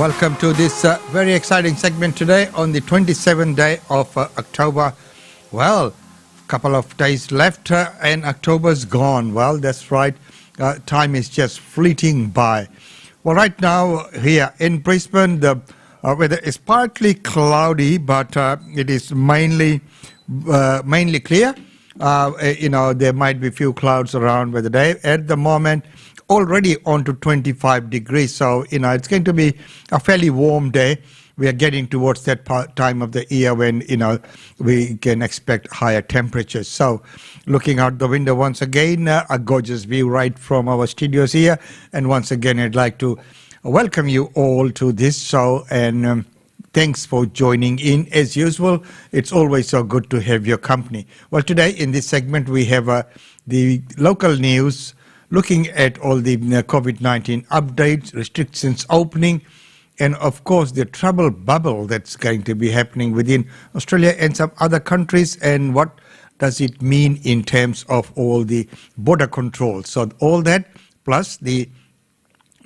Welcome to this very exciting segment today on the 27th day of October. Well, a couple of days left and October's gone. Well, that's right. Time is just fleeting by. Well, right now here in Brisbane, the weather is partly cloudy, but it is mainly clear. There might be a few clouds around with the day. At the moment, already on to 25 degrees. So, it's going to be a fairly warm day. We are getting towards that time of the year when, we can expect higher temperatures. So, looking out the window once again, a gorgeous view right from our studios here. And once again, I'd like to welcome you all to this show and thanks for joining in as usual. It's always so good to have your company. Well, today in this segment, we have the local news, looking at all the COVID-19 updates, restrictions opening, and of course the travel bubble that's going to be happening within Australia and some other countries, and what does it mean in terms of all the border controls. So all that, plus the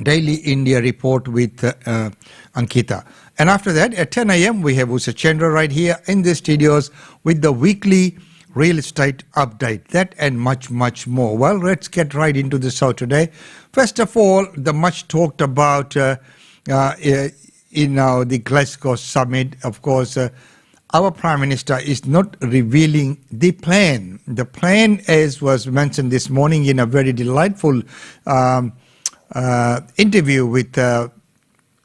Daily India report with Ankita. And after that, at 10 a.m., we have Usha Chandra right here in the studios with the weekly real estate update, that and much, much more. Well, let's get right into the show today. First of all, the much talked about the Glasgow summit. Of course, our Prime Minister is not revealing the plan. The plan, as was mentioned this morning in a very delightful interview with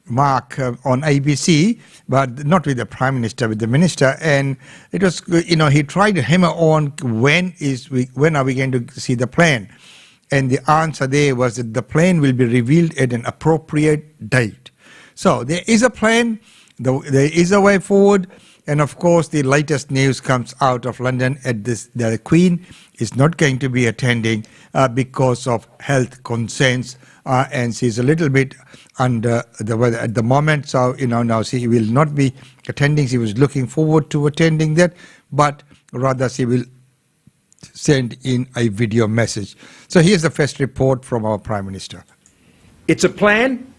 Mark on ABC, but not with the Prime Minister, with the Minister. And it was, he tried to hammer on when are we going to see the plan? And the answer there was that the plan will be revealed at an appropriate date. So there is a plan, there is a way forward. And of course, the latest news comes out of London at this, the Queen is not going to be attending because of health concerns. And she's a little bit under the weather at the moment. So, now she will not be attending. She was looking forward to attending that, but rather she will send in a video message. So here's the first report from our Prime Minister. It's a plan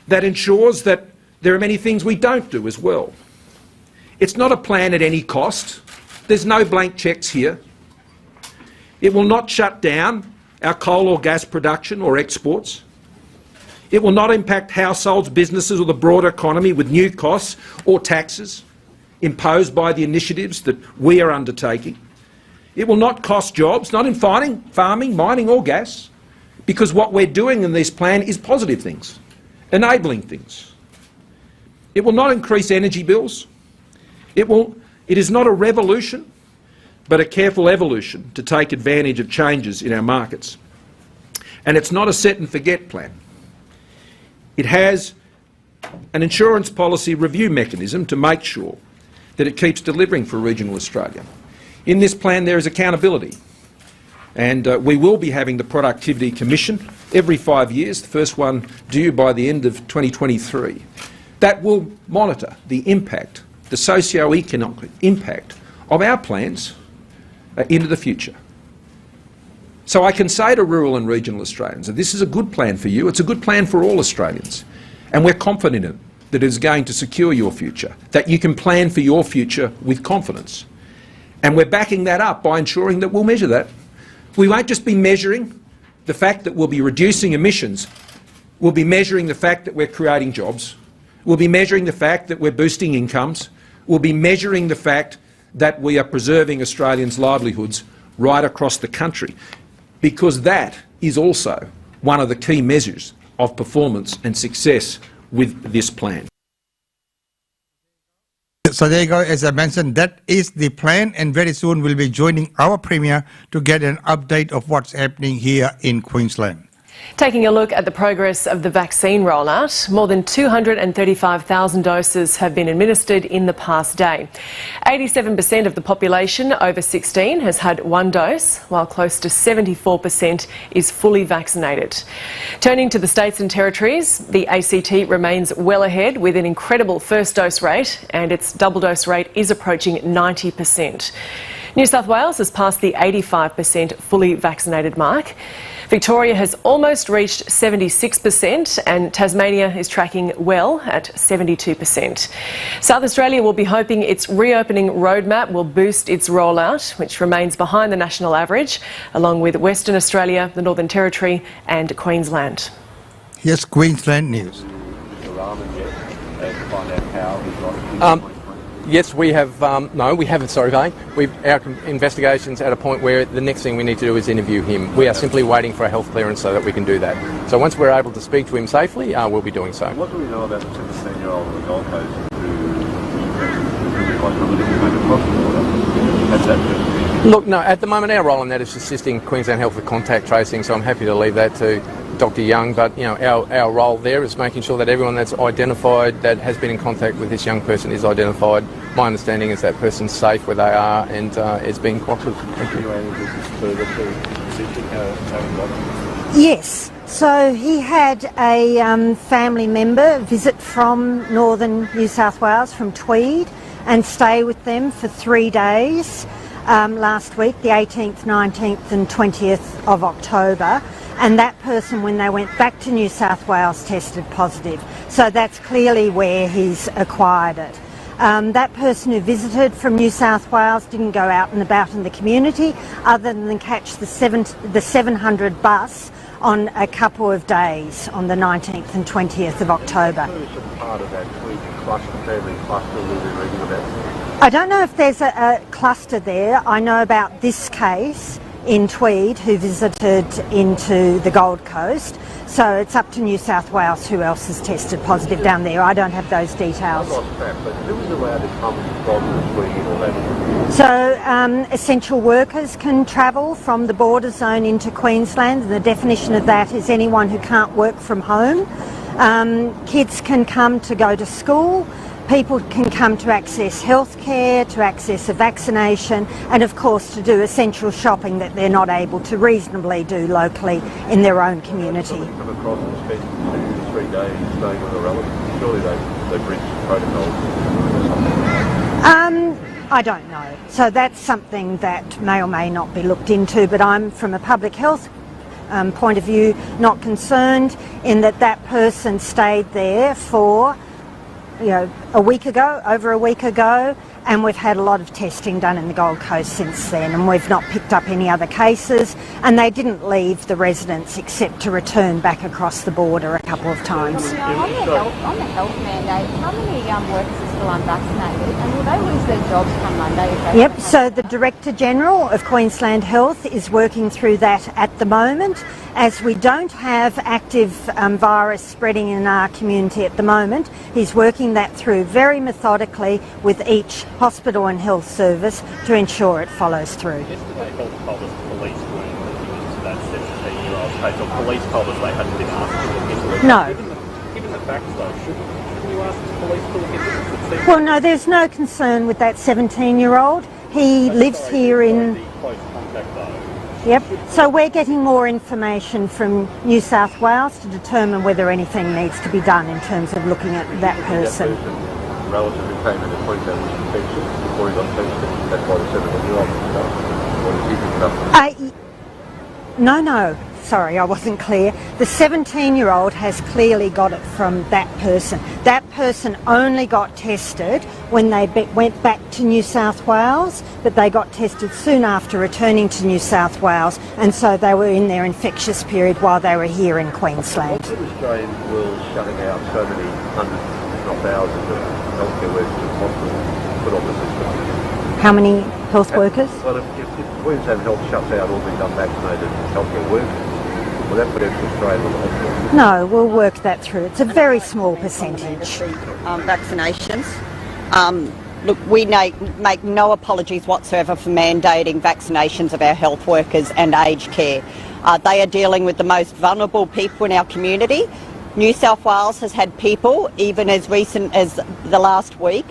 that ensures that there are many things we don't do as well. It's not a plan at any cost. There's no blank cheques here. It will not shut down our coal or gas production or exports. It will not impact households, businesses or the broader economy with new costs or taxes imposed by the initiatives that we are undertaking. It will not cost jobs, not in farming, mining or gas, because what we're doing in this plan is positive things, enabling things. It will not increase energy bills. It is not a revolution, but a careful evolution to take advantage of changes in our markets. And it's not a set and forget plan. It has an insurance policy review mechanism to make sure that it keeps delivering for regional Australia. In this plan there is accountability, and we will be having the Productivity Commission every 5 years, the first one due by the end of 2023. That will monitor the impact, the socio-economic impact of our plans into the future. So I can say to rural and regional Australians that this is a good plan for you, it's a good plan for all Australians, and we're confident in it, that it is going to secure your future, that you can plan for your future with confidence. And we're backing that up by ensuring that we'll measure that. We won't just be measuring the fact that we'll be reducing emissions, we'll be measuring the fact that we're creating jobs, we'll be measuring the fact that we're boosting incomes, we'll be measuring the fact that we are preserving Australians' livelihoods right across the country, because that is also one of the key measures of performance and success with this plan. So there you go, as I mentioned, that is the plan, and very soon we'll be joining our Premier to get an update of what's happening here in Queensland. Taking a look at the progress of the vaccine rollout, more than 235,000 doses have been administered in the past day. 87% of the population over 16 has had one dose, while close to 74% is fully vaccinated. Turning to the states and territories, the ACT remains well ahead with an incredible first dose rate, and its double dose rate is approaching 90%. New South Wales has passed the 85% fully vaccinated mark. Victoria has almost reached 76% and Tasmania is tracking well at 72%. South Australia will be hoping its reopening roadmap will boost its rollout, which remains behind the national average, along with Western Australia, the Northern Territory and Queensland. Here's Queensland News. Yes, we have. No, we haven't. Sorry, Vane. Our investigation's at a point where the next thing we need to do is interview him. We are simply waiting for a health clearance so that we can do that. So once we're able to speak to him safely, we'll be doing so. What do we know about the 17-year-old on the Gold Coast who was from across the border? Has that been? Look, no. At the moment, our role in that is assisting Queensland Health with contact tracing. So I'm happy to leave that to Dr. Young, but our role there is making sure that everyone that's identified that has been in contact with this young person is identified. My understanding is that person's safe where they are and is being cooperative. Thank you. Yes, so he had a family member visit from northern New South Wales, from Tweed, and stay with them for 3 days last week, the 18th, 19th and 20th of October. And that person, when they went back to New South Wales, tested positive. So that's clearly where he's acquired it. That person who visited from New South Wales didn't go out and about in the community other than catch the 700 bus on a couple of days on the 19th and 20th of October. Part of that family cluster moving regular. I don't know if there's a cluster there. I know about this case in Tweed who visited into the Gold Coast. So it's up to New South Wales who else has tested positive down there. I don't have those details. But who is allowed to come from Tweed or that? So essential workers can travel from the border zone into Queensland, and the definition of that is anyone who can't work from home. Kids can come to go to school. People can come to access healthcare, to access a vaccination, and of course to do essential shopping that they're not able to reasonably do locally in their own community. Come across and spend 2 to 3 days staying with a relative. Surely they breach protocols or something. I don't know. So that's something that may or may not be looked into, but I'm, from a public health point of view, not concerned in that that person stayed there for a week ago, over a week ago, and we've had a lot of testing done in the Gold Coast since then, and we've not picked up any other cases, and they didn't leave the residence except to return back across the border a couple of times. On the health mandate, how many workers are still unvaccinated, and will they lose their jobs come Monday? Yep, so the Director General of Queensland Health is working through that at the moment. As we don't have active virus spreading in our community at the moment, he's working that through very methodically with each hospital and health service to ensure it follows through. Yesterday, Health told us police weren't looking into that 17-year-old case, or police told us they hadn't been asked to look into it. No. Given the facts, though, shouldn't you ask the police to look into it? Well, no, there's no concern with that 17-year-old. He lives here in... Close contact, though. Yep, so we're getting more information from New South Wales to determine whether anything needs to be done in terms of looking at that person. Relative who came into Queensland was infectious before he got tested. That's why the 17-year-old was done. What is he picking up? No, sorry, I wasn't clear. The 17-year-old has clearly got it from that person. That person only got tested when they went back to New South Wales, but they got tested soon after returning to New South Wales, and so they were in their infectious period while they were here in Queensland. What's the Australian world shutting out so many hundreds, if not thousands, of healthcare workers in hospitals put on the system? How many health workers? Well, if Queensland Health shuts out all these unvaccinated healthcare workers, will that put extra strain on the hospital? No, we'll work that through. It's a very small percentage. Vaccinations. Look, we make no apologies whatsoever for mandating vaccinations of our health workers and aged care. They are dealing with the most vulnerable people in our community. New South Wales has had people, even as recent as the last week,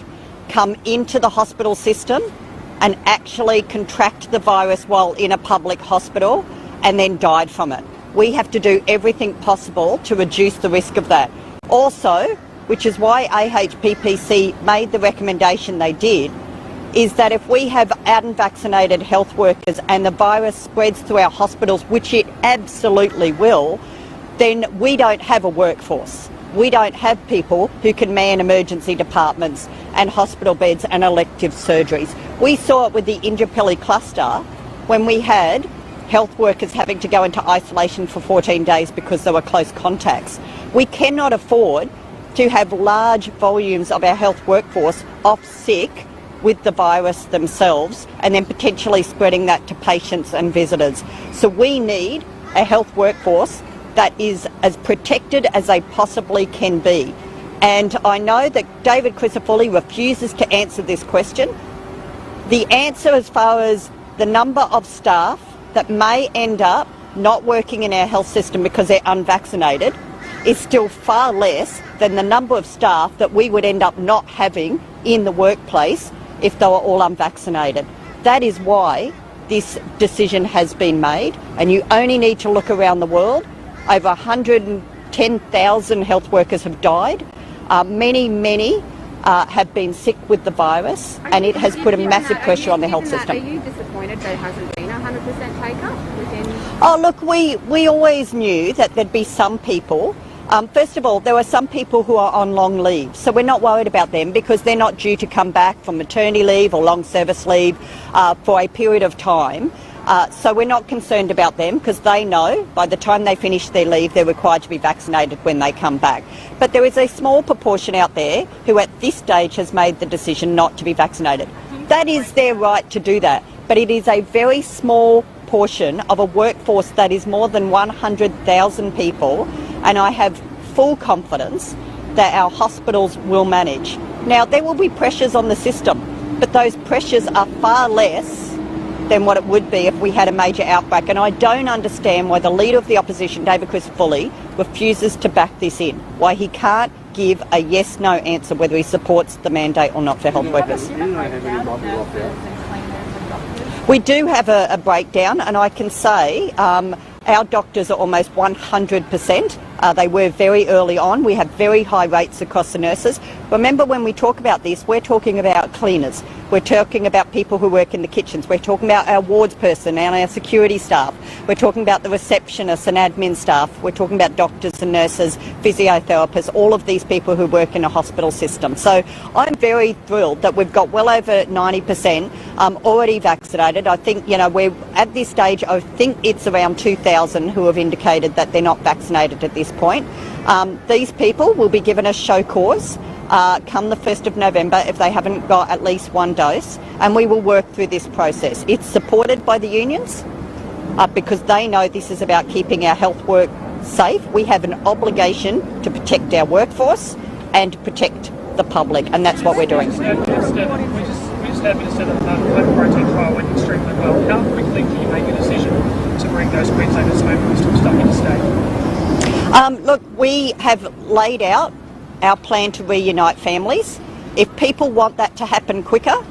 come into the hospital system and actually contract the virus while in a public hospital and then died from it. We have to do everything possible to reduce the risk of that. Also, which is why AHPPC made the recommendation they did, is that if we have unvaccinated health workers and the virus spreads through our hospitals, which it absolutely will, then we don't have a workforce. We don't have people who can man emergency departments and hospital beds and elective surgeries. We saw it with the Indooroopilly cluster when we had health workers having to go into isolation for 14 days because they were close contacts. We cannot afford to have large volumes of our health workforce off sick with the virus themselves and then potentially spreading that to patients and visitors. So we need a health workforce that is as protected as they possibly can be. And I know that David Crisafulli refuses to answer this question. The answer as far as the number of staff that may end up not working in our health system because they're unvaccinated is still far less than the number of staff that we would end up not having in the workplace if they were all unvaccinated. That is why this decision has been made, and you only need to look around the world. Over 110,000 health workers have died. Many have been sick with the virus, and it has put a massive pressure on the health system. Are you disappointed there hasn't been a 100% take-up within? Oh, look, we always knew that there'd be some people. First of all, there are some people who are on long leave, so we're not worried about them because they're not due to come back from maternity leave or long service leave for a period of time. So we're not concerned about them because they know by the time they finish their leave they're required to be vaccinated when they come back. But there is a small proportion out there who at this stage has made the decision not to be vaccinated. That is their right to do that, but it is a very small portion of a workforce that is more than 100,000 people, and I have full confidence that our hospitals will manage. Now, there will be pressures on the system, but those pressures are far less than what it would be if we had a major outbreak, and I don't understand why the Leader of the Opposition, David Crisafulli, refuses to back this in, why he can't give a yes-no answer whether he supports the mandate or not for health workers. We do have a breakdown, and I can say our doctors are almost 100%. They were very early on. We have very high rates across the nurses. Remember, when we talk about this, we're talking about cleaners. We're talking about people who work in the kitchens. We're talking about our wards person and our security staff. We're talking about the receptionists and admin staff. We're talking about doctors and nurses, physiotherapists, all of these people who work in a hospital system. So I'm very thrilled that we've got well over 90% already vaccinated. I think, we're at this stage, I think it's around 2,000 who have indicated that they're not vaccinated at this point. These people will be given a show cause come the 1st of November if they haven't got at least one dose, and we will work through this process. It's supported by the unions because they know this is about keeping our health work safe. We have an obligation to protect our workforce and to protect the public, and that's what we're doing. We just had Minister that the local protein trial went extremely well. How quickly can you make a decision to bring those Queenslanders home who are still stuck in the state? Look, we have laid out our plan to reunite families. If people want that to happen quicker,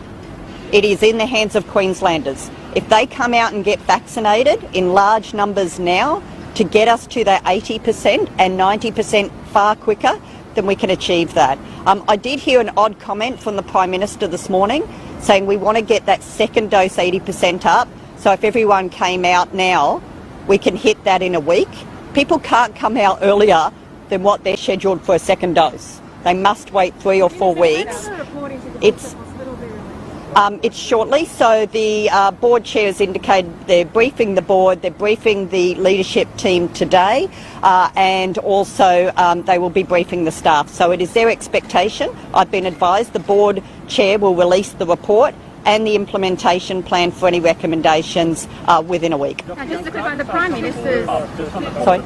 it is in the hands of Queenslanders. If they come out and get vaccinated in large numbers now to get us to that 80% and 90% far quicker, then we can achieve that. I did hear an odd comment from the Prime Minister this morning saying we want to get that second dose 80% up. So if everyone came out now, we can hit that in a week. People can't come out earlier than what they're scheduled for a second dose. They must wait 3 or 4 weeks. It's shortly, so the board chair has indicated they're briefing the board, they're briefing the leadership team today, and also they will be briefing the staff. So it is their expectation. I've been advised the board chair will release the report and the implementation plan for any recommendations within a week. Now, just to clarify, the Prime Minister's... Sorry?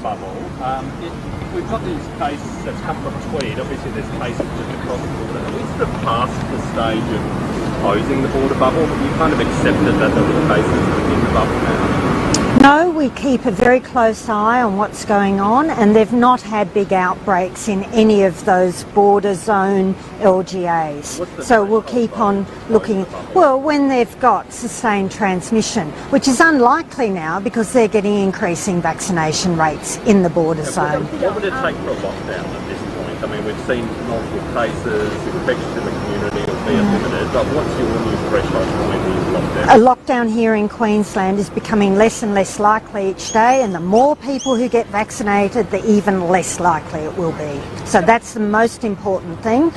We've got these cases that's come from Tweed. Obviously there's cases just across the border. Are we sort of past the stage of closing the border bubble? Have you kind of accepted that there were cases within the bubble now? No, we keep a very close eye on what's going on, and they've not had big outbreaks in any of those border zone LGAs. So we'll keep on looking. Well, when they've got sustained transmission, which is unlikely now because they're getting increasing vaccination rates in the border zone. What would it take for a lockdown at this point? I mean, we've seen multiple cases, infections in the community, albeit limited, but what's your new threshold for when these lockdowns? A lockdown here in Queensland is becoming less and less likely each day, and the more people who get vaccinated, the even less likely it will be. So that's the most important thing.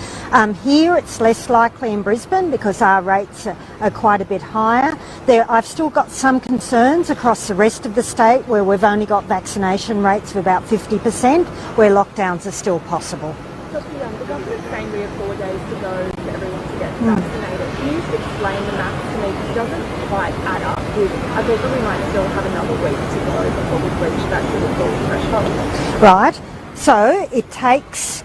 Here it's less likely in Brisbane because our rates are quite a bit higher. I've still got some concerns across the rest of the state where we've only got vaccination rates of about 50%, where lockdowns are still possible. The government's saying we have 4 days to go for everyone to get vaccinated. Can you just explain the maths to me? Because it doesn't quite add up with, I thought that we might still have another week to go before we've reached that sort of full threshold. Right. So it takes,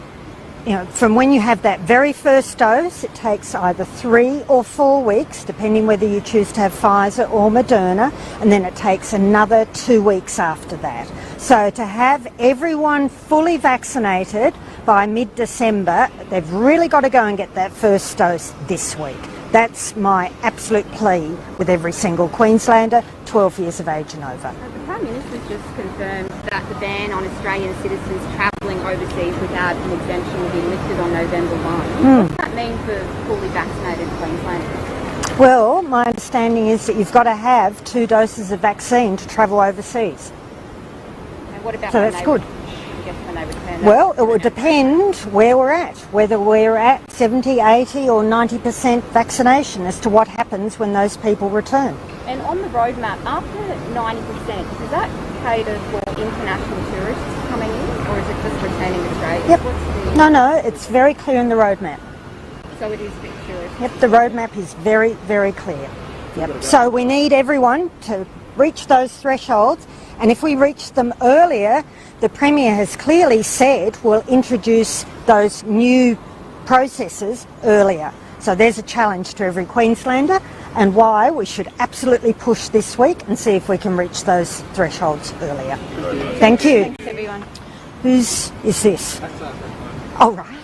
from when you have that very first dose, it takes either 3 or 4 weeks, depending whether you choose to have Pfizer or Moderna, and then it takes another 2 weeks after that. So to have everyone fully vaccinated by mid-December, they've really got to go and get that first dose this week. That's my absolute plea with every single Queenslander 12 years of age and over. The Prime Minister's just confirmed that the ban on Australian citizens travelling overseas without an exemption will be lifted on November 1. What does that mean for fully vaccinated Queenslanders? Well, my understanding is that you've got to have 2 doses of vaccine to travel overseas. And what about so that's good. When they return? Well, it will depend where we're at, whether we're at 70, 80 or 90% vaccination as to what happens when those people return. And on the roadmap, after 90%, does that cater for international tourists coming in, or is it just returning to Australia? Yep. No, it's very clear in the roadmap. So it is a bit curious. Yep, the roadmap is very, very clear. Yep. So we need everyone to reach those thresholds, and if we reach them earlier, the Premier has clearly said we'll introduce those new processes earlier. So there's a challenge to every Queenslander, and why we should absolutely push this week and see if we can reach those thresholds earlier. Thank you. Thanks, everyone. Whose is this? Oh, right.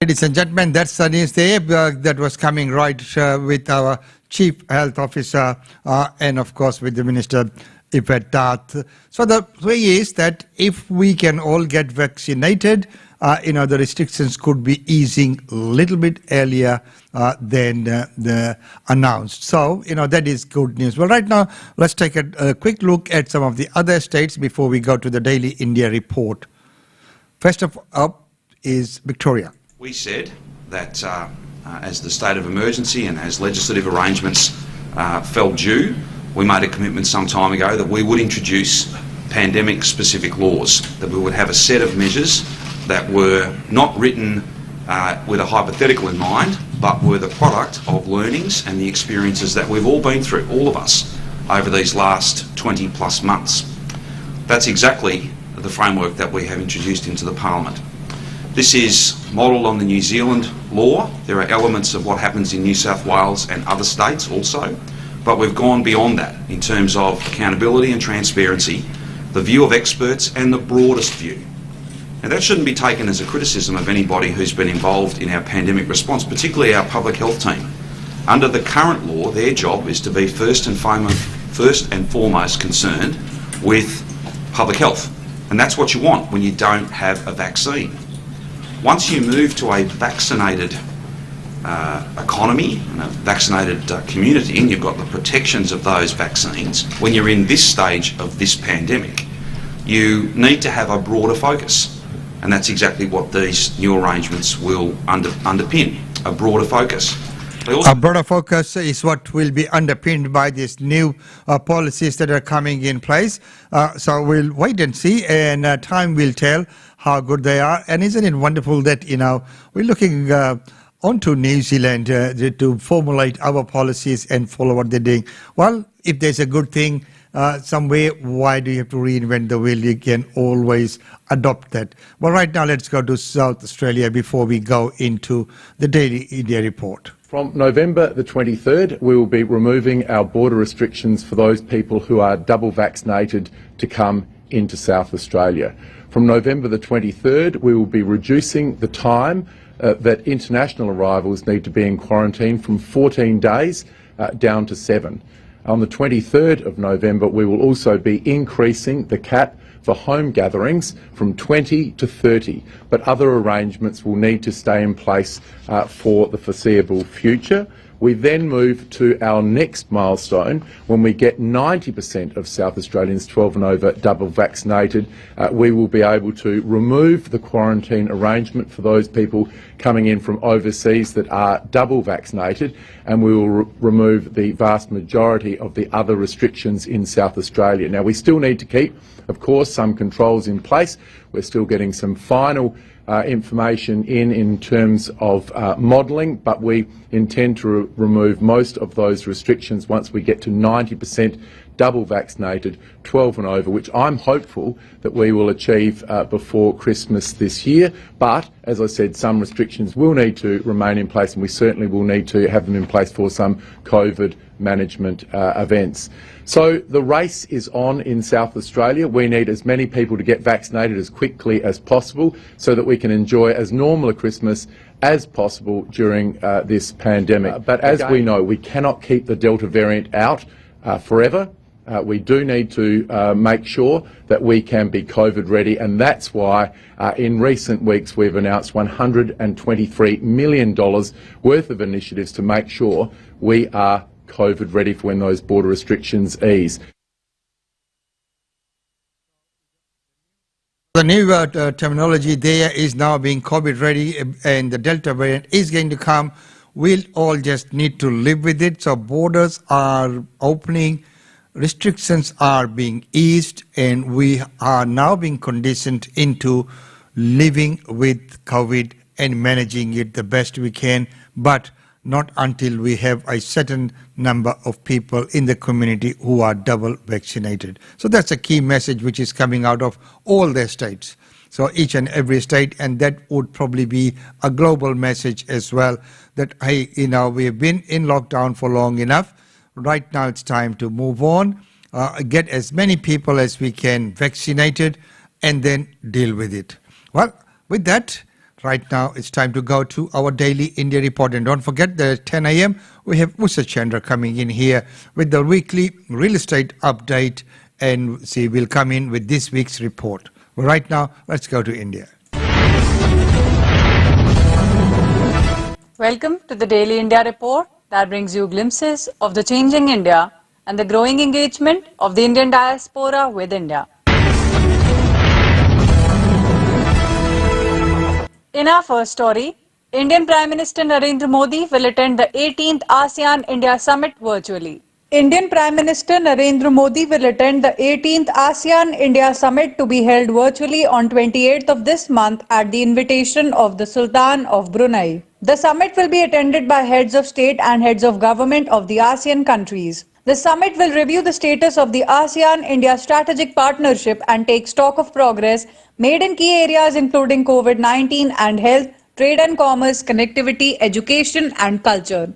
Ladies and gentlemen, that's the news there that was coming right with our Chief Health Officer and, of course, with the Minister Yvette D'Ath. So the way is that if we can all get vaccinated, the restrictions could be easing a little bit earlier than the announced. So, that is good news. Well, right now, let's take a quick look at some of the other states before we go to the Daily India report. First of all is Victoria. We said that as the state of emergency and as legislative arrangements fell due, we made a commitment some time ago that we would introduce pandemic-specific laws, that we would have a set of measures that were not written with a hypothetical in mind, but were the product of learnings and the experiences that we've all been through, all of us, over these last 20 plus months. That's exactly the framework that we have introduced into the Parliament. This is modelled on the New Zealand law. There are elements of what happens in New South Wales and other states also, but we've gone beyond that in terms of accountability and transparency, the view of experts and the broadest view. Now that shouldn't be taken as a criticism of anybody who's been involved in our pandemic response, particularly our public health team. Under the current law, their job is to be first and foremost concerned with public health. And that's what you want when you don't have a vaccine. Once you move to a vaccinated economy and a vaccinated community, and you've got the protections of those vaccines, when you're in this stage of this pandemic, you need to have a broader focus. And that's exactly what these new arrangements will underpin, a broader focus. A broader focus is what will be underpinned by these new policies that are coming in place. So we'll wait and see, and time will tell how good they are. And isn't it wonderful that, we're looking onto New Zealand to formulate our policies and follow what they're doing. Well, if there's a good thing somewhere, why do you have to reinvent the wheel? You can always adopt that. Well, right now, let's go to South Australia before we go into the Daily India report. From November the 23rd, we will be removing our border restrictions for those people who are double vaccinated to come into South Australia. From November the 23rd, we will be reducing the time that international arrivals need to be in quarantine from 14 days down to 7. On the 23rd of November, we will also be increasing the cap for home gatherings from 20 to 30, but other arrangements will need to stay in place for the foreseeable future. We then move to our next milestone when we get 90% of South Australians 12 and over double vaccinated. We will be able to remove the quarantine arrangement for those people coming in from overseas that are double vaccinated, and we will remove the vast majority of the other restrictions in South Australia. Now, we still need to keep, of course, some controls in place. We're still getting some final information in terms of modelling, but we intend to remove most of those restrictions once we get to 90% double vaccinated, 12 and over, which I'm hopeful that we will achieve before Christmas this year. But, as I said, some restrictions will need to remain in place, and we certainly will need to have them in place for some COVID management events. So the race is on in South Australia. We need as many people to get vaccinated as quickly as possible so that we can enjoy as normal a Christmas as possible during this pandemic. But as we know, we cannot keep the Delta variant out forever. We do need to make sure that we can be COVID ready, and that's why in recent weeks we've announced $123 million worth of initiatives to make sure we are COVID ready for when those border restrictions ease. The new terminology there is now being COVID ready, and the Delta variant is going to come. We'll all just need to live with it. So borders are opening, restrictions are being eased, and we are now being conditioned into living with COVID and managing it the best we can, but not until we have a certain number of people in the community who are double vaccinated. So that's a key message which is coming out of all their states. So each and every state, and that would probably be a global message as well, that, hey, we have been in lockdown for long enough. Right now it's time to move on, get as many people as we can vaccinated, and then deal with it. Well, with that, right now it's time to go to our daily India report. And don't forget that at 10 a.m. we have Usha Chandra coming in here with the weekly real estate update, and she will come in with this week's report. But right now, let's go to India. Welcome to the Daily India Report that brings you glimpses of the changing India and the growing engagement of the Indian diaspora with India. In our first story, Indian Prime Minister Narendra Modi will attend the 18th ASEAN-India Summit virtually. Indian Prime Minister Narendra Modi will attend the 18th ASEAN-India Summit to be held virtually on 28th of this month at the invitation of the Sultan of Brunei. The summit will be attended by heads of state and heads of government of the ASEAN countries. The summit will review the status of the ASEAN-India strategic partnership and take stock of progress made in key areas including COVID-19 and health, trade and commerce, connectivity, education and culture.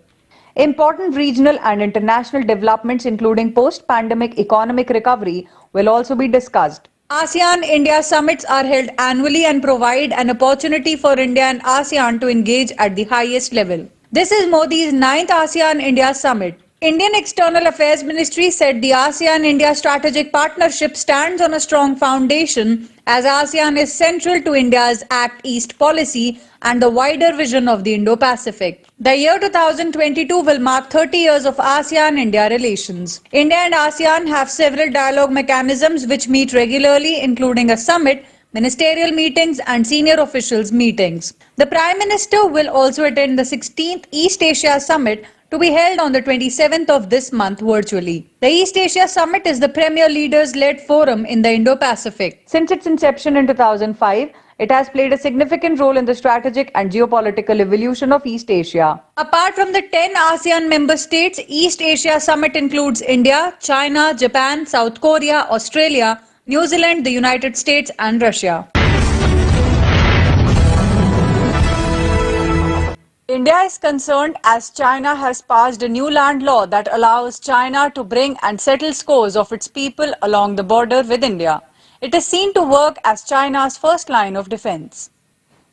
Important regional and international developments including post-pandemic economic recovery will also be discussed. ASEAN-India summits are held annually and provide an opportunity for India and ASEAN to engage at the highest level. This is Modi's 9th ASEAN-India summit. Indian External Affairs Ministry said the ASEAN-India strategic partnership stands on a strong foundation as ASEAN is central to India's Act East policy and the wider vision of the Indo-Pacific. The year 2022 will mark 30 years of ASEAN-India relations. India and ASEAN have several dialogue mechanisms which meet regularly, including a summit, ministerial meetings and senior officials meetings. The Prime Minister will also attend the 16th East Asia Summit to be held on the 27th of this month virtually. The East Asia Summit is the premier leaders-led forum in the Indo-Pacific. Since its inception in 2005, it has played a significant role in the strategic and geopolitical evolution of East Asia. Apart from the 10 ASEAN member states, East Asia Summit includes India, China, Japan, South Korea, Australia, New Zealand, the United States and Russia. India is concerned as China has passed a new land law that allows China to bring and settle scores of its people along the border with India. It is seen to work as China's first line of defense.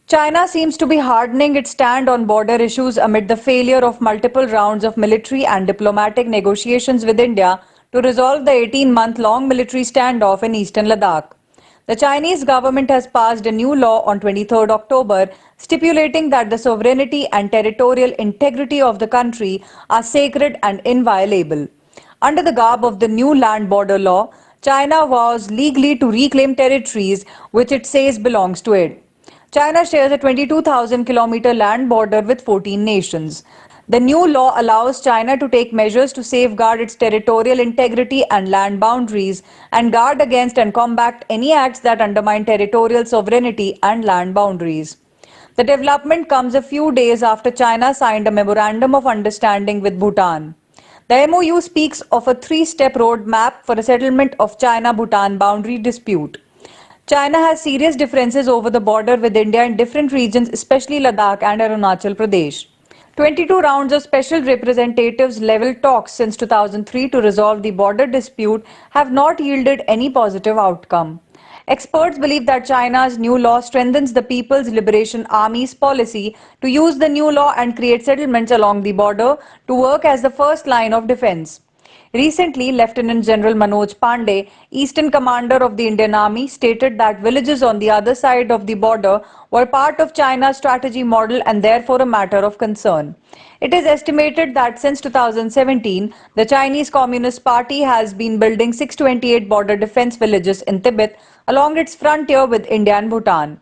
China seems to be hardening its stand on border issues amid the failure of multiple rounds of military and diplomatic negotiations with India to resolve the 18-month-long military standoff in eastern Ladakh. The Chinese government has passed a new law on 23rd October stipulating that the sovereignty and territorial integrity of the country are sacred and inviolable. Under the garb of the new land border law, China vows legally to reclaim territories which it says belongs to it. China shares a 22,000-kilometer land border with 14 nations. The new law allows China to take measures to safeguard its territorial integrity and land boundaries and guard against and combat any acts that undermine territorial sovereignty and land boundaries. The development comes a few days after China signed a memorandum of understanding with Bhutan. The MOU speaks of a three-step roadmap for a settlement of China-Bhutan boundary dispute. China has serious differences over the border with India in different regions, especially Ladakh and Arunachal Pradesh. 22 rounds of special representatives level talks since 2003 to resolve the border dispute have not yielded any positive outcome. Experts believe that China's new law strengthens the People's Liberation Army's policy to use the new law and create settlements along the border to work as the first line of defense. Recently, Lieutenant General Manoj Pandey, Eastern Commander of the Indian Army, stated that villages on the other side of the border were part of China's strategy model and therefore a matter of concern. It is estimated that since 2017, the Chinese Communist Party has been building 628 border defense villages in Tibet along its frontier with India and Bhutan.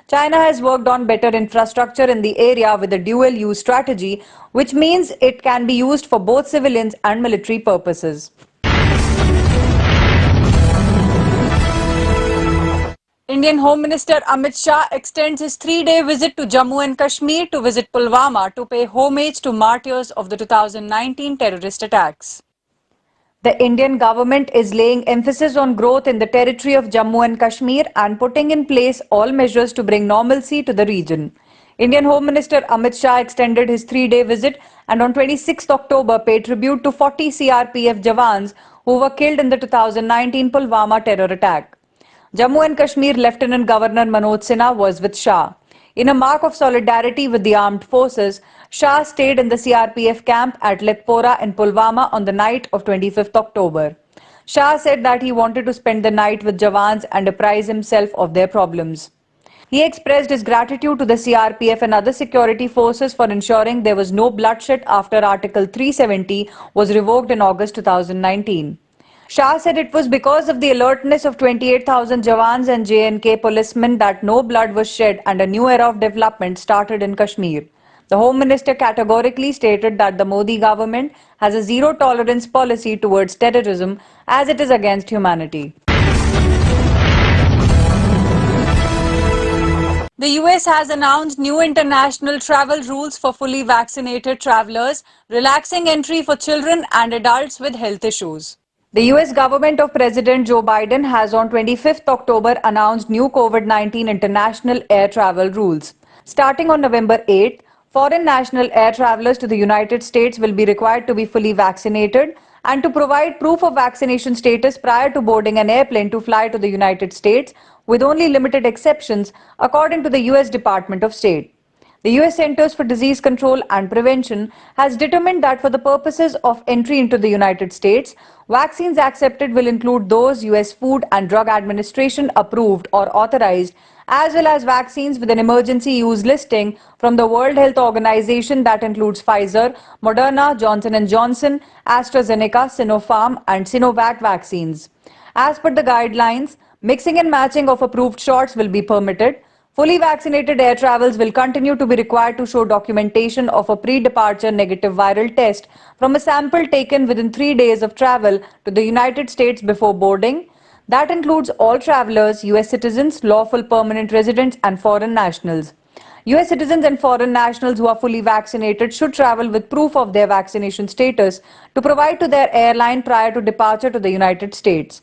China has worked on better infrastructure in the area with a dual-use strategy, which means it can be used for both civilians and military purposes. Indian Home Minister Amit Shah extends his 3-day visit to Jammu and Kashmir to visit Pulwama to pay homage to martyrs of the 2019 terrorist attacks. The Indian government is laying emphasis on growth in the territory of Jammu and Kashmir and putting in place all measures to bring normalcy to the region. Indian Home Minister Amit Shah extended his 3-day visit and on 26 October paid tribute to 40 CRPF Jawans who were killed in the 2019 Pulwama terror attack. Jammu and Kashmir Lieutenant Governor Manoj Sinha was with Shah. In a mark of solidarity with the armed forces, Shah stayed in the CRPF camp at Letpora in Pulwama on the night of 25th October. Shah said that he wanted to spend the night with Jawans and apprise himself of their problems. He expressed his gratitude to the CRPF and other security forces for ensuring there was no bloodshed after Article 370 was revoked in August 2019. Shah said it was because of the alertness of 28,000 Jawans and J&K policemen that no blood was shed and a new era of development started in Kashmir. The Home Minister categorically stated that the Modi government has a zero-tolerance policy towards terrorism as it is against humanity. The US has announced new international travel rules for fully vaccinated travelers, relaxing entry for children and adults with health issues. The US government of President Joe Biden has on 25th October announced new COVID-19 international air travel rules. Starting on November 8th, foreign national air travelers to the United States will be required to be fully vaccinated and to provide proof of vaccination status prior to boarding an airplane to fly to the United States, with only limited exceptions, according to the US Department of State. The US Centers for Disease Control and Prevention has determined that for the purposes of entry into the United States, vaccines accepted will include those US Food and Drug Administration approved or authorized, as well as vaccines with an emergency use listing from the World Health Organization that includes Pfizer, Moderna, Johnson & Johnson, AstraZeneca, Sinopharm and Sinovac vaccines. As per the guidelines, mixing and matching of approved shots will be permitted. Fully vaccinated air travels will continue to be required to show documentation of a pre-departure negative viral test from a sample taken within 3 days of travel to the United States before boarding. That includes all travelers, US citizens, lawful permanent residents and foreign nationals. US citizens and foreign nationals who are fully vaccinated should travel with proof of their vaccination status to provide to their airline prior to departure to the United States.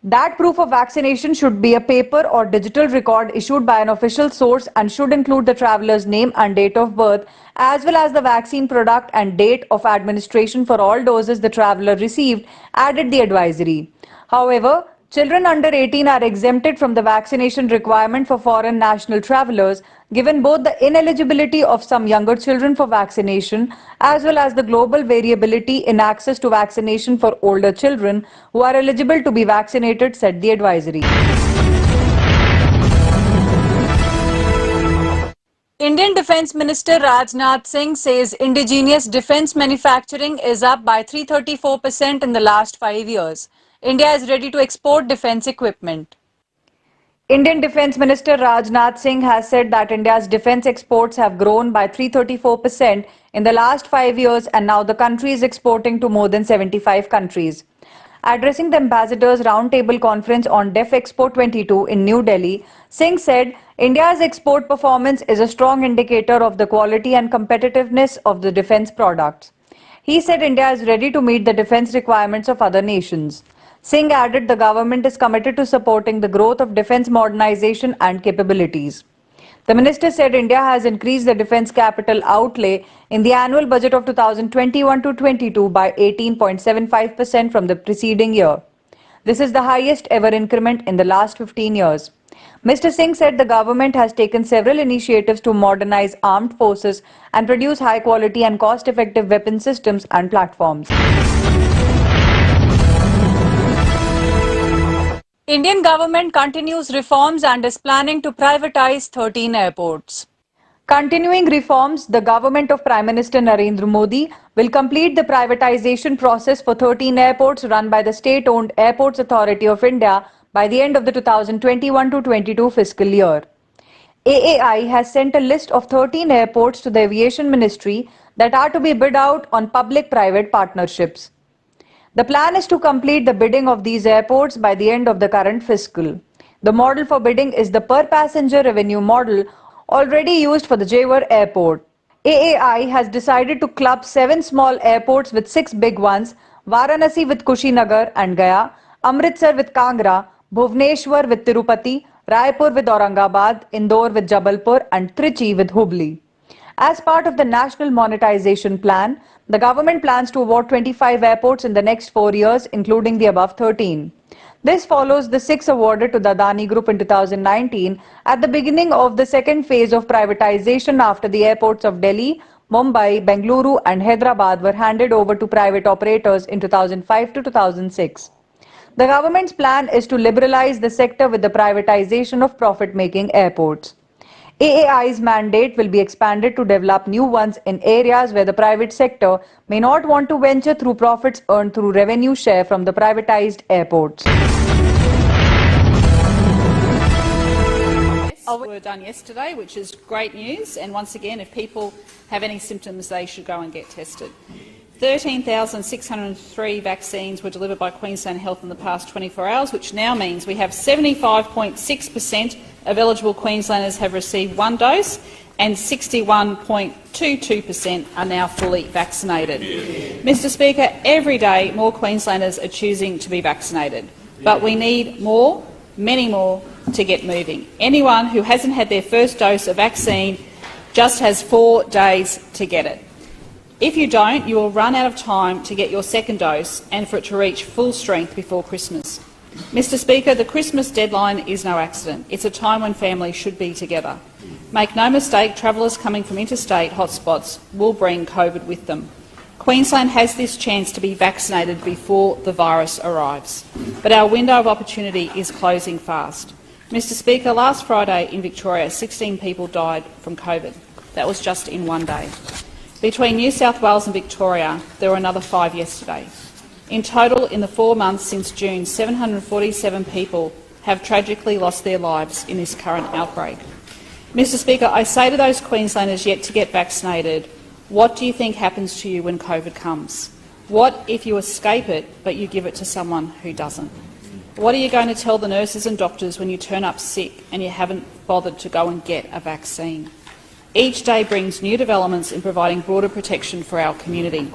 That proof of vaccination should be a paper or digital record issued by an official source and should include the traveler's name and date of birth, as well as the vaccine product and date of administration for all doses the traveler received, added the advisory. However, children under 18 are exempted from the vaccination requirement for foreign national travelers, given both the ineligibility of some younger children for vaccination as well as the global variability in access to vaccination for older children who are eligible to be vaccinated, said the advisory. Indian Defence Minister Rajnath Singh says indigenous defence manufacturing is up by 334% in the last 5 years. India is ready to export defence equipment. Indian Defence Minister Rajnath Singh has said that India's defence exports have grown by 334% in the last 5 years and now the country is exporting to more than 75 countries. Addressing the Ambassadors Roundtable Conference on Def Expo 22 in New Delhi, Singh said India's export performance is a strong indicator of the quality and competitiveness of the defence products. He said India is ready to meet the defence requirements of other nations. Singh added the government is committed to supporting the growth of defence modernization and capabilities. The minister said India has increased the defence capital outlay in the annual budget of 2021-22 by 18.75% from the preceding year. This is the highest ever increment in the last 15 years. Mr. Singh said the government has taken several initiatives to modernize armed forces and produce high quality and cost-effective weapon systems and platforms. Indian government continues reforms and is planning to privatize 13 airports. Continuing reforms, the government of Prime Minister Narendra Modi will complete the privatization process for 13 airports run by the state-owned Airports Authority of India by the end of the 2021-22 fiscal year. AAI has sent a list of 13 airports to the Aviation Ministry that are to be bid out on public-private partnerships. The plan is to complete the bidding of these airports by the end of the current fiscal. The model for bidding is the per-passenger revenue model already used for the Jewar Airport. AAI has decided to club 7 small airports with 6 big ones, Varanasi with Kushinagar and Gaya, Amritsar with Kangra, Bhubaneswar with Tirupati, Raipur with Aurangabad, Indore with Jabalpur and Trichy with Hubli. As part of the National Monetization Plan, the government plans to award 25 airports in the next 4 years, including the above 13. This follows the 6 awarded to the Adani Group in 2019 at the beginning of the second phase of privatization after the airports of Delhi, Mumbai, Bengaluru and Hyderabad were handed over to private operators in 2005 to 2006. The government's plan is to liberalize the sector with the privatization of profit-making airports. AAI's mandate will be expanded to develop new ones in areas where the private sector may not want to venture through profits earned through revenue share from the privatized airports. Were done yesterday, which is great news, and once again, if people have any symptoms, they should go and get tested. 13,603 vaccines were delivered by Queensland Health in the past 24 hours, which now means we have 75.6% of eligible Queenslanders have received 1 dose and 61.22% are now fully vaccinated. Mr Speaker, every day more Queenslanders are choosing to be vaccinated, but we need more, many more, to get moving. Anyone who hasn't had their first dose of vaccine just has 4 days to get it. If you don't, you will run out of time to get your second dose and for it to reach full strength before Christmas. Mr Speaker, the Christmas deadline is no accident. It's a time when families should be together. Make no mistake, travellers coming from interstate hotspots will bring COVID with them. Queensland has this chance to be vaccinated before the virus arrives, but our window of opportunity is closing fast. Mr Speaker, last Friday in Victoria, 16 people died from COVID. That was just in 1 day. Between New South Wales and Victoria, there were another 5 yesterday. In total, in the 4 months since June, 747 people have tragically lost their lives in this current outbreak. Mr Speaker, I say to those Queenslanders yet to get vaccinated, what do you think happens to you when COVID comes? What if you escape it but you give it to someone who doesn't? What are you going to tell the nurses and doctors when you turn up sick and you haven't bothered to go and get a vaccine? Each day brings new developments in providing broader protection for our community.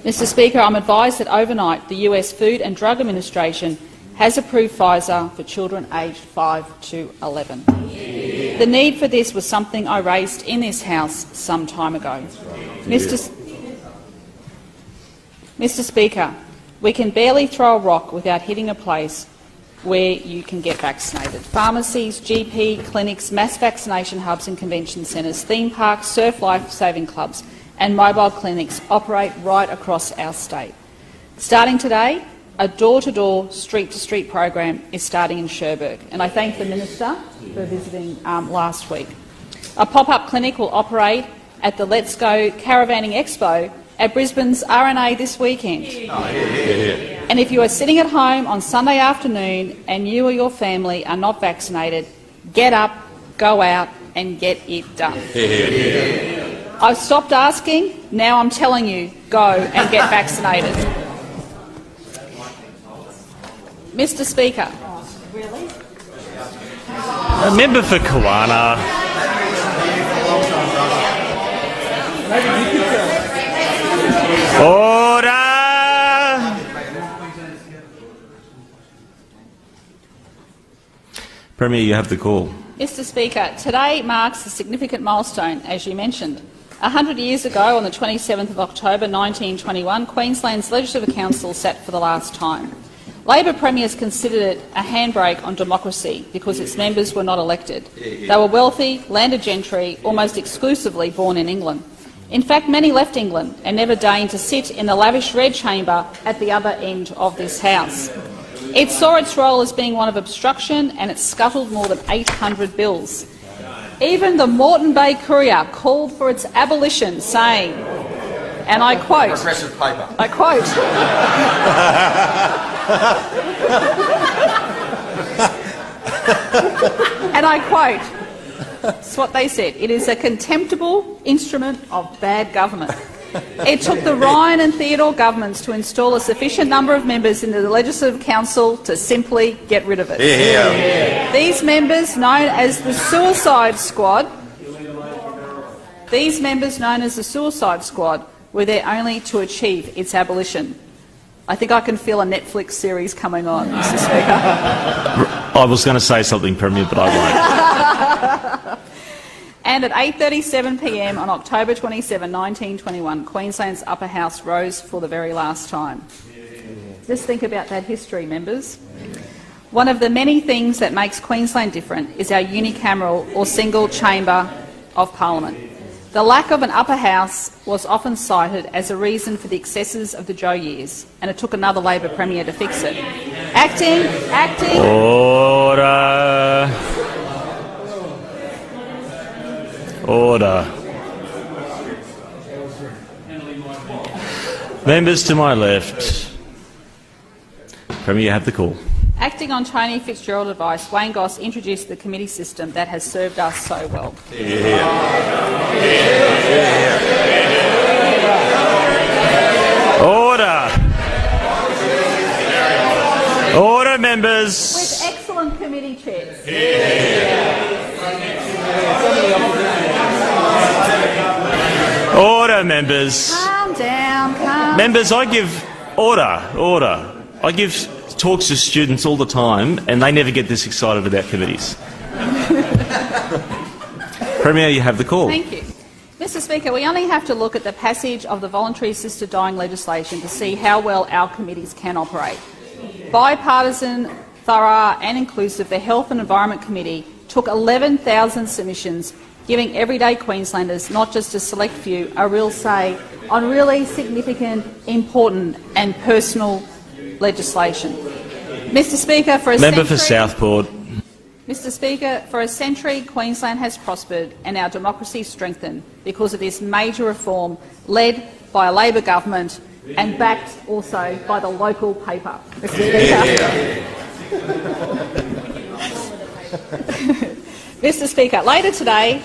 Mr Speaker, I'm advised that overnight the US Food and Drug Administration has approved Pfizer for children aged 5 to 11. The need for this was something I raised in this House some time ago. Mr Speaker, we can barely throw a rock without hitting a place where you can get vaccinated. Pharmacies, GP clinics, mass vaccination hubs and convention centres, theme parks, surf life-saving clubs and mobile clinics operate right across our state. Starting today, a door-to-door, street-to-street program is starting in Cherbourg, and I thank the Minister for visiting last week. A pop-up clinic will operate at the Let's Go Caravanning Expo at Brisbane's RNA this weekend. And if you are sitting at home on Sunday afternoon and you or your family are not vaccinated, get up, go out and get it done. I've stopped asking, now I'm telling you, go and get vaccinated. Mr Speaker. A member for Kawana. Order! Premier, you have the call. Mr Speaker, today marks a significant milestone, as you mentioned. 100 years ago, on the 27th of October 1921, Queensland's Legislative Council sat for the last time. Labor premiers considered it a handbrake on democracy because its members were not elected. They were wealthy, landed gentry, almost exclusively born in England. In fact, many left England and never deigned to sit in the lavish Red Chamber at the other end of this House. It saw its role as being one of obstruction and it scuttled more than 800 bills. Even the Moreton Bay Courier called for its abolition, saying, and I quote, Progressive paper. I quote, and I quote, that's what they said, it is a contemptible instrument of bad government. It took the Ryan and Theodore governments to install a sufficient number of members into the Legislative Council to simply get rid of it. These members, known as the Suicide Squad, were there only to achieve its abolition. I think I can feel a Netflix series coming on, Mr Speaker. I was going to say something, Premier, but I won't. And at 8:37 p.m. on October 27, 1921, Queensland's upper house rose for the very last time. Just think about that history, members. One of the many things that makes Queensland different is our unicameral or single chamber of parliament. The lack of an upper house was often cited as a reason for the excesses of the Joe years, and it took another Labor Premier to fix it. Acting. Order. Order. Members to my left. Premier, you have the call. Acting on Tony Fitzgerald advice, Wayne Goss introduced the committee system that has served us so well. Order. Order, members. With excellent committee chairs. Order, members. Calm down, Members, I give order. I give talks to students all the time, and they never get this excited about committees. Premier, you have the call. Thank you. Mr Speaker, we only have to look at the passage of the voluntary assisted dying legislation to see how well our committees can operate. Bipartisan, thorough and inclusive, the Health and Environment Committee took 11,000 submissions, giving everyday Queenslanders, not just a select few, a real say on really significant, important and personal legislation. Mr Speaker, for a Member century, for Southport. Mr Speaker, for a century Queensland has prospered and our democracy strengthened because of this major reform led by a Labor government and backed also by the local paper. Mr Speaker, later today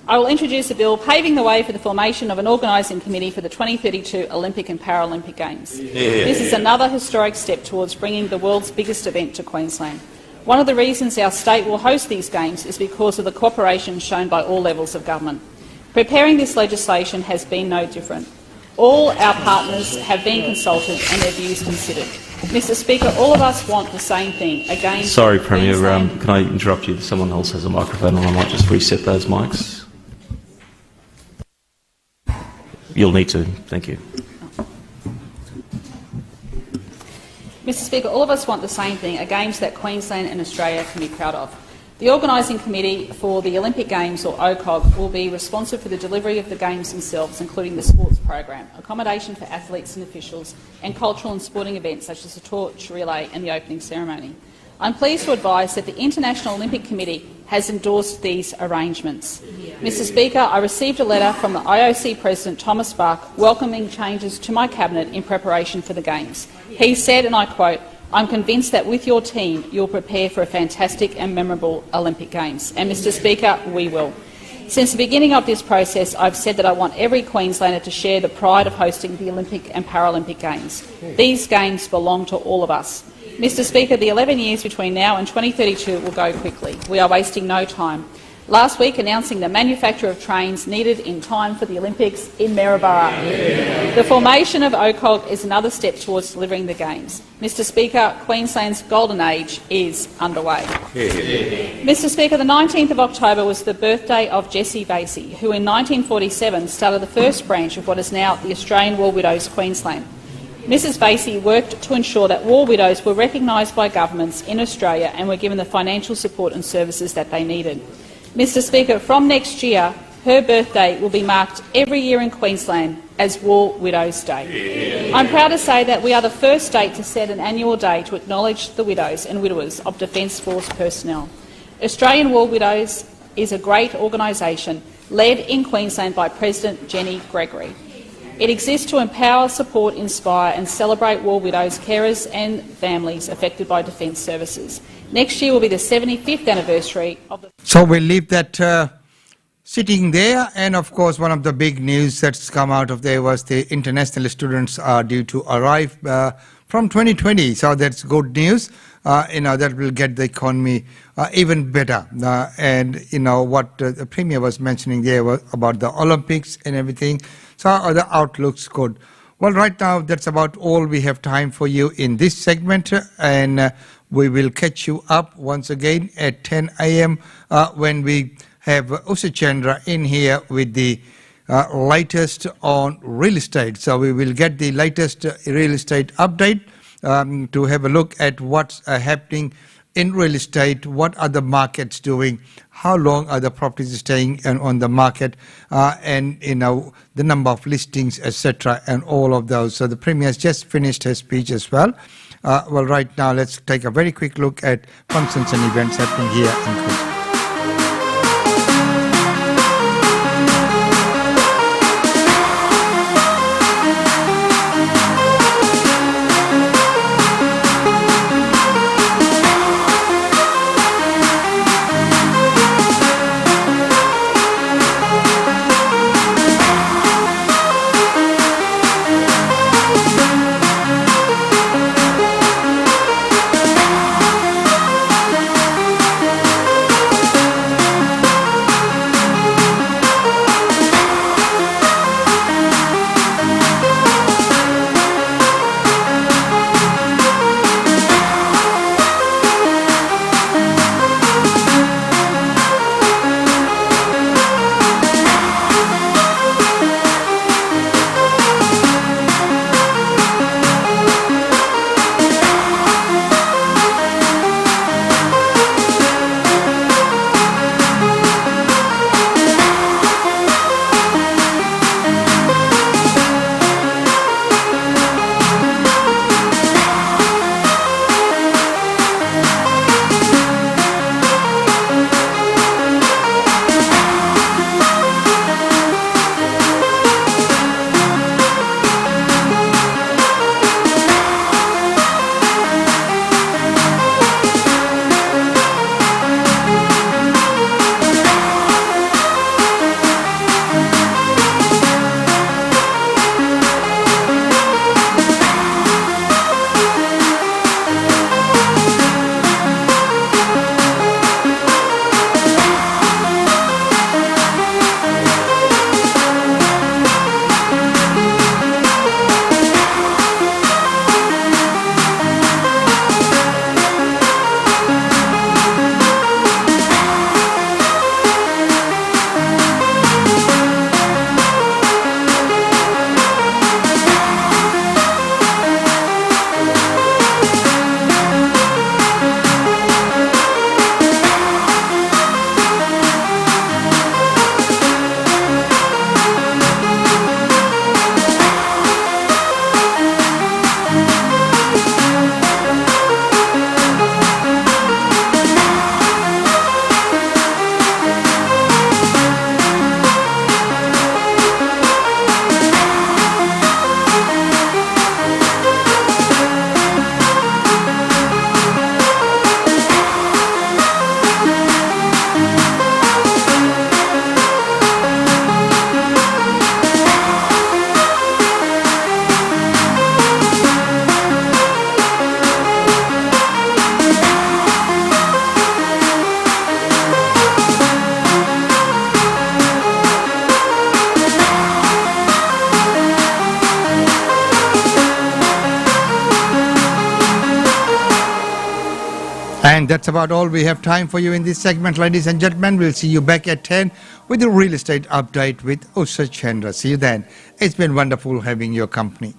I will introduce a bill paving the way for the formation of an organising committee for the 2032 Olympic and Paralympic Games. This is another historic step towards bringing the world's biggest event to Queensland. One of the reasons our state will host these Games is because of the cooperation shown by all levels of government. Preparing this legislation has been no different. All our partners have been consulted and their views considered. Mr Speaker, all of us want the same thing. Again, Sorry, Premier, can I interrupt you? Someone else has a microphone and I might just reset those mics. You'll need to. Thank you. Mr Speaker, all of us want the same thing, a Games that Queensland and Australia can be proud of. The Organising Committee for the Olympic Games, or OCOG, will be responsive for the delivery of the Games themselves, including the sports program, accommodation for athletes and officials, and cultural and sporting events such as the torch relay and the opening ceremony. I'm pleased to advise that the International Olympic Committee has endorsed these arrangements. Mr Speaker, I received a letter from the IOC President Thomas Bach welcoming changes to my cabinet in preparation for the Games. He said, and I quote, "I'm convinced that with your team you'll prepare for a fantastic and memorable Olympic Games." And Mr Speaker, we will. Since the beginning of this process, I've said that I want every Queenslander to share the pride of hosting the Olympic and Paralympic Games. These Games belong to all of us. Mr Speaker, the 11 years between now and 2032 will go quickly. We are wasting no time. Last week, announcing the manufacture of trains needed in time for the Olympics in Maryborough. The formation of OCOG is another step towards delivering the Games. Mr Speaker, Queensland's golden age is underway. Mr Speaker, the 19th of October was the birthday of Jessie Vasey, who in 1947 started the first branch of what is now the Australian War Widows Queensland. Mrs Vasey worked to ensure that war widows were recognised by governments in Australia and were given the financial support and services that they needed. Mr Speaker, from next year, her birthday will be marked every year in Queensland as War Widows Day. I'm proud to say that we are the first state to set an annual day to acknowledge the widows and widowers of Defence Force personnel. Australian War Widows is a great organisation led in Queensland by President Jenny Gregory. It exists to empower, support, inspire and celebrate war widows, carers and families affected by defence services. Next year will be the 75th anniversary of the... So we'll leave that sitting there, and of course one of the big news that's come out of there was the international students are due to arrive from 2020, so that's good news. That will get the economy even better. And what the Premier was mentioning there was about the Olympics and everything, so the outlook's good. Well, right now that's about all we have time for you in this segment, and we will catch you up once again at 10 a.m. When we have Usha Chandra in here with the latest on real estate. So we will get the latest real estate update to have a look at what's happening in real estate, what are the markets doing, how long are the properties staying on the market, and the number of listings, etc., and all of those. So the Premier has just finished his speech as well. Well, right now let's take a very quick look at functions and events happening here in Queensland. And that's about all we have time for you in this segment, ladies and gentlemen. We'll see you back at 10 with the real estate update with Usha Chandra. See you then. It's been wonderful having your company.